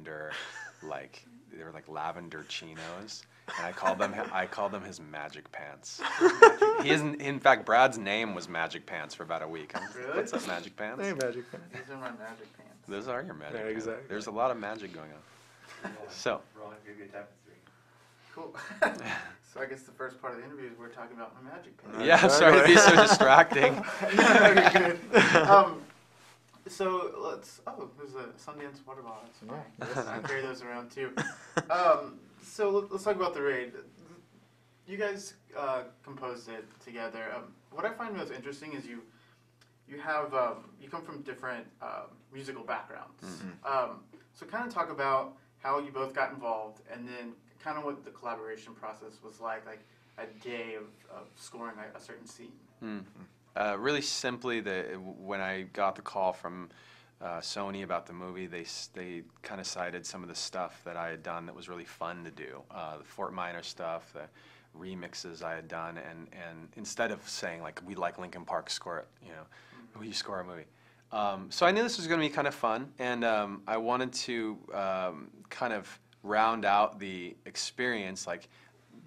lavender, like they were like lavender chinos, and I called them his magic pants. He isn't. In fact, Brad's name was Magic Pants for about a week. Really? What's up, Magic Pants? Hey, Magic Pants. These are my magic pants. Those are your magic Yeah, pants. exactly. There's a lot of magic going on. So. Cool. So I guess the first part of the interview is we're talking about my magic pants. Yeah, I'm sorry to be so distracting. Okay, good. So let's. Oh, there's a Sundance water bottle. That's fine. I carry those around too. So let's talk about the raid. You guys composed it together. What I find most interesting is you have you come from different musical backgrounds. Mm-hmm. So kind of talk about how you both got involved, and then kind of what the collaboration process was like a day of scoring a certain scene. Mm-hmm. Really simply, when I got the call from Sony about the movie, they kind of cited some of the stuff that I had done that was really fun to do. The Fort Minor stuff, the remixes I had done, and instead of saying like we'd like Linkin Park score it, will you score a movie? So I knew this was going to be kind of fun, and I wanted to kind of round out the experience, like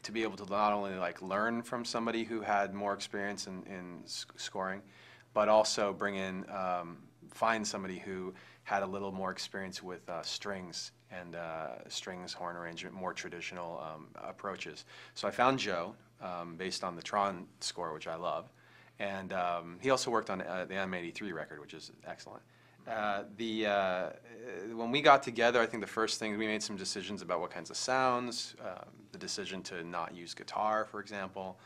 to be able to not only like learn from somebody who had more experience in scoring, but also bring in find somebody who had a little more experience with strings and strings, horn arrangement, more traditional approaches. So I found Joe based on the Tron score, which I love, and he also worked on the M83 record, which is excellent. When we got together, I think the first thing, we made some decisions about what kinds of sounds, the decision to not use guitar, for example.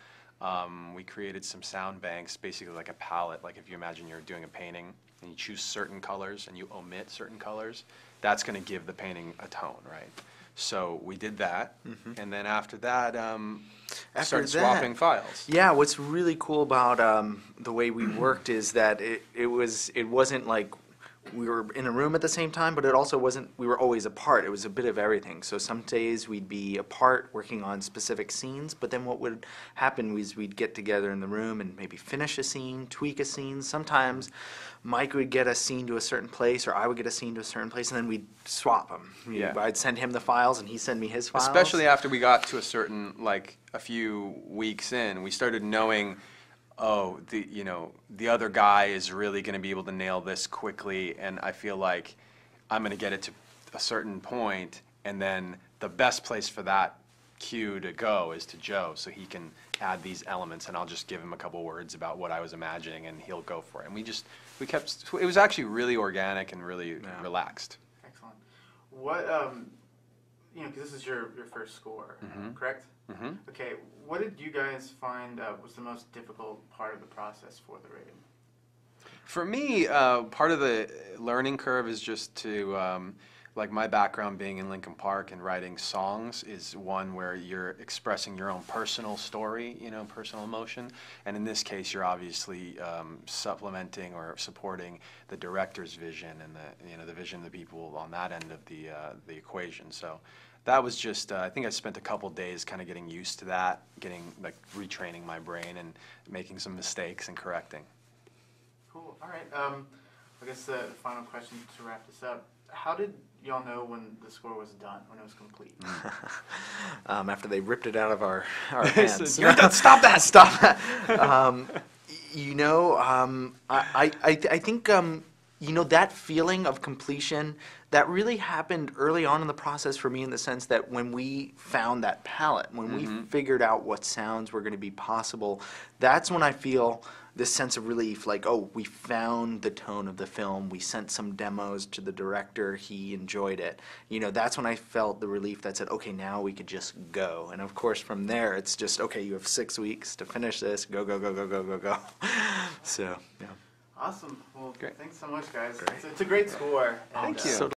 We created some sound banks, basically like a palette, like if you imagine you're doing a painting and you choose certain colors and you omit certain colors, that's going to give the painting a tone, right? So we did that, and then after that, started swapping files. Yeah, what's really cool about the way we worked is that it wasn't like we were in a room at the same time, but it also wasn't, we were always apart. It was a bit of everything. So some days we'd be apart working on specific scenes, but then what would happen was we'd get together in the room and maybe finish a scene, tweak a scene. Sometimes Mike would get a scene to a certain place, or I would get a scene to a certain place, and then we'd swap them. Yeah. I'd send him the files, and he'd send me his files. Especially after we got to a certain, like a few weeks in, we started knowing, oh, the other guy is really going to be able to nail this quickly, and I feel like I'm going to get it to a certain point, and then the best place for that cue to go is to Joe, so he can add these elements, and I'll just give him a couple words about what I was imagining, and he'll go for it. And it was actually really organic and really relaxed. Excellent. What, because this is your first score, correct? Mm-hmm. Okay, what did you guys find was the most difficult part of the process for the rating? For me, part of the learning curve is just to, like my background being in Linkin Park and writing songs is one where you're expressing your own personal story, personal emotion. And in this case, you're obviously supplementing or supporting the director's vision and the vision of the people on that end of the equation. So that was just, I think I spent a couple days kind of getting used to that, retraining my brain and making some mistakes and correcting. Cool. All right. I guess the final question to wrap this up. How did y'all know when the score was done, when it was complete? After they ripped it out of our hands. You're done. Stop that! Stop that! I think that feeling of completion, that really happened early on in the process for me, in the sense that when we found that palette, when we figured out what sounds were going to be possible, that's when I feel this sense of relief, like, oh, we found the tone of the film, we sent some demos to the director, he enjoyed it. That's when I felt the relief that said, okay, now we could just go. And of course from there, it's just, okay, you have 6 weeks to finish this, go, go, go, go, go, go, go. So, yeah. Awesome. Well, Great. Thanks so much, guys. It's a great score. Thank you.